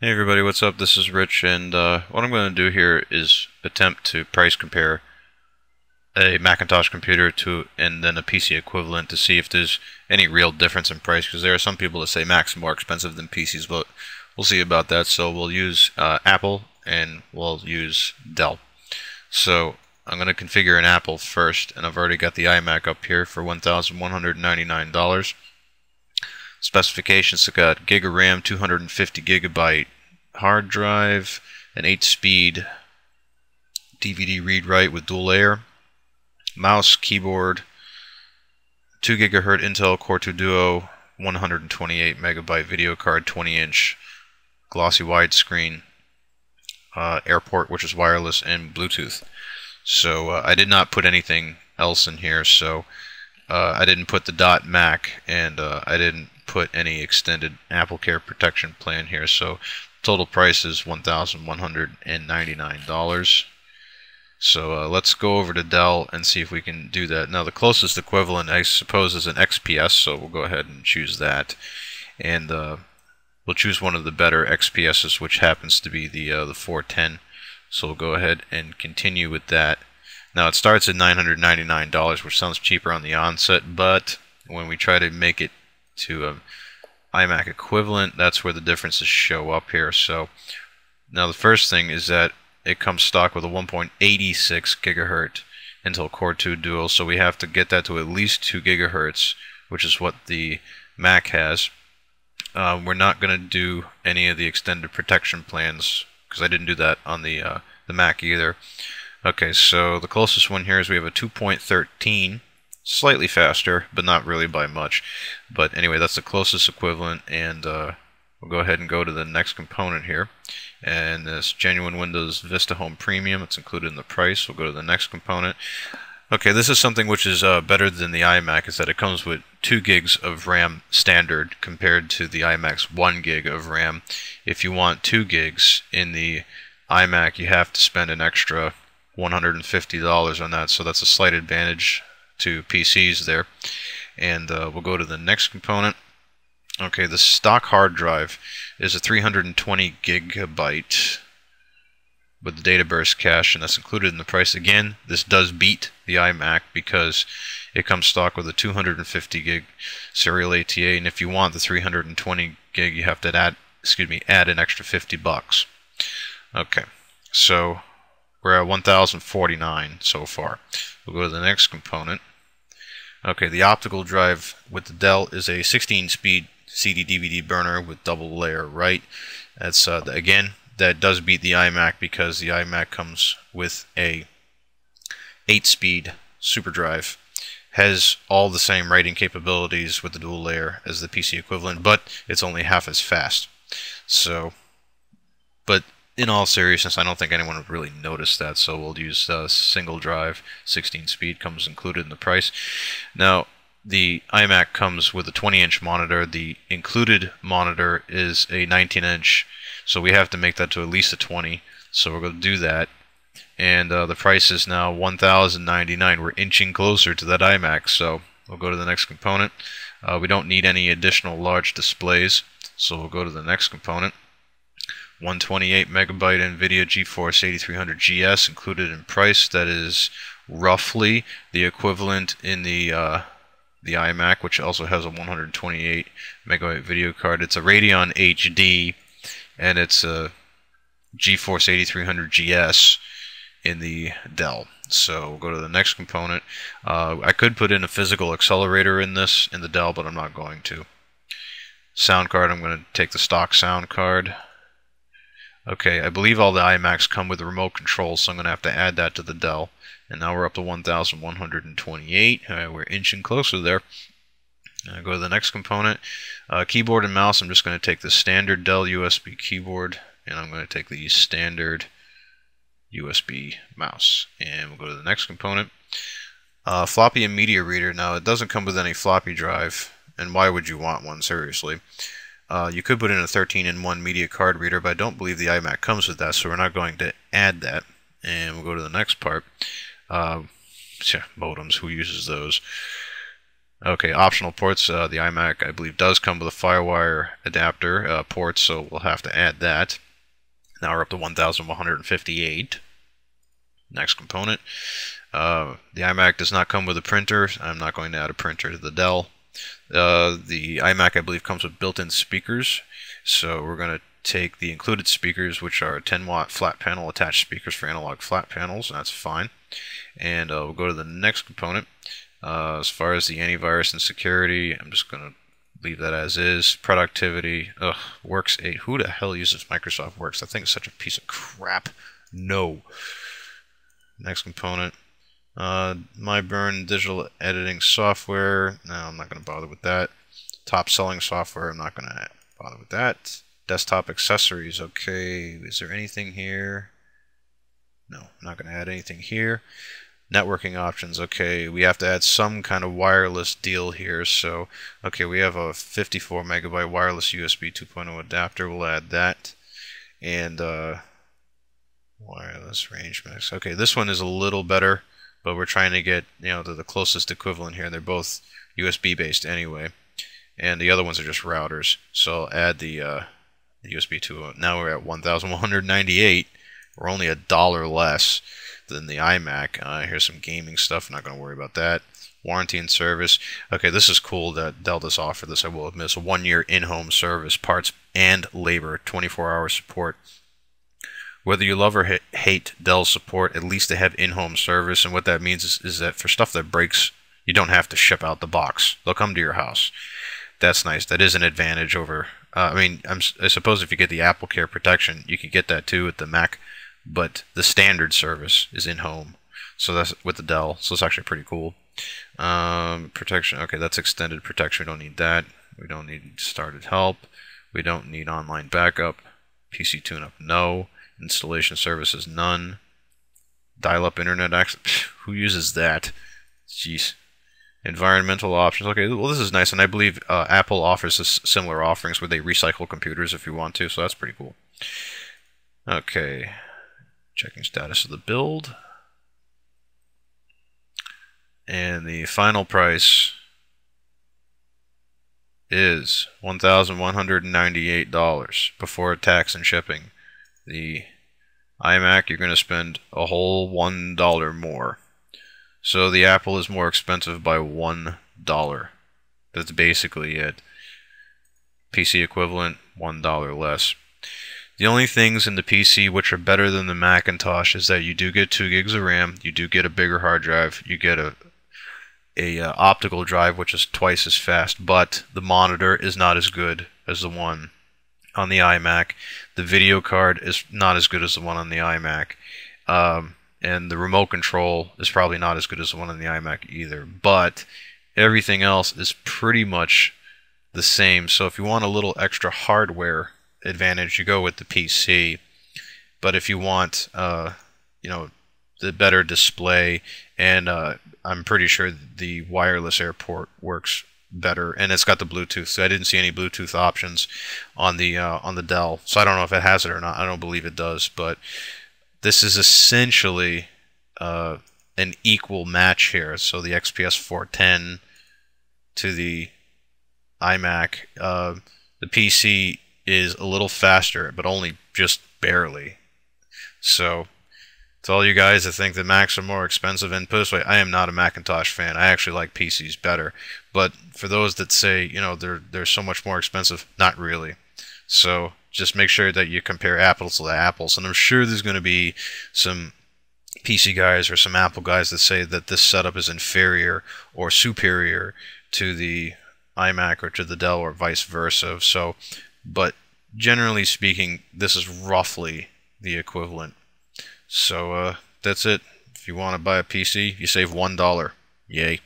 Hey everybody, what's up? This is Rich, and what I'm going to do here is attempt to price compare a Macintosh computer to and then a PC equivalent to see if there's any real difference in price, because there are some people that say Macs are more expensive than PCs, but we'll see about that. So we'll use Apple and we'll use Dell. So I'm going to configure an Apple first, and I've already got the iMac up here for $1,199. Specifications: I got gig of RAM, 250 gigabyte hard drive, an 8-speed DVD read-write with dual layer, mouse, keyboard, 2 gigahertz Intel Core 2 Duo, 128 megabyte video card, 20-inch glossy widescreen, AirPort, which is wireless, and Bluetooth. So I did not put anything else in here, so I didn't put the .Mac, and I didn't put any extended Apple Care protection plan here, so total price is $1,199. So let's go over to Dell and see if we can do that. Now the closest equivalent, I suppose, is an XPS, so we'll go ahead and choose that, and we'll choose one of the better XPSs, which happens to be the 410. So we'll go ahead and continue with that. Now it starts at $999, which sounds cheaper on the onset, but when we try to make it to an iMac equivalent, that's where the differences show up here. So now the first thing is that it comes stock with a 1.86 gigahertz Intel Core 2 Duo, so we have to get that to at least 2 gigahertz, which is what the Mac has. We're not going to do any of the extended protection plans because I didn't do that on the Mac either. Okay, so the closest one here is we have a 2.13, slightly faster, but not really by much. But anyway, that's the closest equivalent, and we'll go ahead and go to the next component here. And this Genuine Windows Vista Home Premium, it's included in the price. We'll go to the next component. Okay, this is something which is better than the iMac, is that it comes with 2 gigs of RAM standard compared to the iMac's 1 gig of RAM. If you want 2 gigs in the iMac, you have to spend an extra $150 on that, so that's a slight advantage to PCs there. And we'll go to the next component. Okay, the stock hard drive is a 320 gigabyte with the data burst cache, and that's included in the price. Again, this does beat the iMac because it comes stock with a 250 gig serial ATA, and if you want the 320 gig, you have to add an extra $50. Okay, so we're at 1,049 so far. We'll go to the next component. Okay, the optical drive with the Dell is a 16-speed CD-DVD burner with double layer write. That's again, that does beat the iMac because the iMac comes with a 8-speed super drive. Has all the same writing capabilities with the dual layer as the PC equivalent, but it's only half as fast. So, but in all seriousness, I don't think anyone would really notice that, so we'll use single drive, 16-speed, comes included in the price. Now, the iMac comes with a 20-inch monitor. The included monitor is a 19-inch, so we have to make that to at least a 20, so we're going to do that. And the price is now $1,099. We're inching closer to that iMac, so we'll go to the next component. We don't need any additional large displays, so we'll go to the next component. 128 megabyte NVIDIA GeForce 8300 GS included in price. That is roughly the equivalent in the iMac, which also has a 128 megabyte video card. It's a Radeon HD, and it's a GeForce 8300 GS in the Dell. So we'll go to the next component. I could put in a physical accelerator in the Dell, but I'm not going to. Sound card, I'm going to take the stock sound card. Okay, I believe all the iMacs come with a remote control, so I'm going to have to add that to the Dell. And now we're up to 1,128. We're inching closer there. Go to the next component. Keyboard and mouse, I'm just going to take the standard Dell USB keyboard, and I'm going to take the standard USB mouse. And we'll go to the next component. Floppy and media reader. Now, it doesn't come with any floppy drive, and why would you want one, seriously? You could put in a 13-in-1 media card reader, but I don't believe the iMac comes with that, so we're not going to add that. And we'll go to the next part. Modems, who uses those? Okay, optional ports. The iMac, I believe, does come with a FireWire adapter port, so we'll have to add that. Now we're up to 1,158. Next component. The iMac does not come with a printer. I'm not going to add a printer to the Dell. The iMac, I believe, comes with built-in speakers. So we're going to take the included speakers, which are 10-watt flat panel attached speakers for analog flat panels. That's fine. And we'll go to the next component. As far as the antivirus and security, I'm just going to leave that as is. Productivity, Works 8. Who the hell uses Microsoft Works? That thing is such a piece of crap. No. Next component. MyBurn digital editing software. No, I'm not going to bother with that. Top selling software. I'm not going to bother with that. Desktop accessories. Okay, is there anything here? No, I'm not going to add anything here. Networking options. Okay, we have to add some kind of wireless deal here. So, okay, we have a 54 megabyte wireless USB 2.0 adapter. We'll add that. And wireless range mix. Okay, this one is a little better, but we're trying to get, to the closest equivalent here. They're both USB based anyway, and the other ones are just routers. So I'll add the USB to. Now we're at 1,198. We're only $1 less than the iMac. Here's some gaming stuff. I'm not going to worry about that. Warranty and service. Okay, this is cool that Dell does offer this. I will admit, it's a 1-year in-home service, parts and labor, 24-hour support. Whether you love or hate Dell support, at least they have in-home service, and what that means is that for stuff that breaks, you don't have to ship out the box. They'll come to your house. That's nice. That is an advantage over. I suppose if you get the Apple Care protection, you can get that too with the Mac, but the standard service is in-home. So that's with the Dell. So it's actually pretty cool. Protection. Okay, that's extended protection. We don't need that. We don't need started help. We don't need online backup. PC tune-up, no. Installation services, none. Dial-up internet access. Who uses that? Jeez. Environmental options. Okay, well, this is nice, and I believe Apple offers similar offerings where they recycle computers if you want to, so that's pretty cool. Okay. Checking status of the build. And the final price is $1,198 before tax and shipping. The iMac, you're going to spend a whole $1 more. So the Apple is more expensive by $1. That's basically it. PC equivalent, $1 less. The only things in the PC which are better than the Macintosh is that you do get 2 gigs of RAM, you do get a bigger hard drive, you get a optical drive which is twice as fast, but the monitor is not as good as the one on the iMac. The video card is not as good as the one on the iMac. And the remote control is probably not as good as the one on the iMac either. But everything else is pretty much the same. So if you want a little extra hardware advantage, you go with the PC. But if you want, the better display, and I'm pretty sure the wireless airport works better, and it's got the Bluetooth. So I didn't see any Bluetooth options on the Dell, so I don't know if it has it or not. I don't believe it does, but this is essentially an equal match here. So the XPS 410 to the iMac. The PC is a little faster, but only just barely. So to all you guys that think that Macs are more expensive, and put it this way, I am not a Macintosh fan. I actually like PCs better. But for those that say, they're so much more expensive, not really. So just make sure that you compare apples to apples. And I'm sure there's going to be some PC guys or some Apple guys that say that this setup is inferior or superior to the iMac or to the Dell or vice versa. So, but generally speaking, this is roughly the equivalent. So that's it. If you want to buy a PC, you save $1. Yay.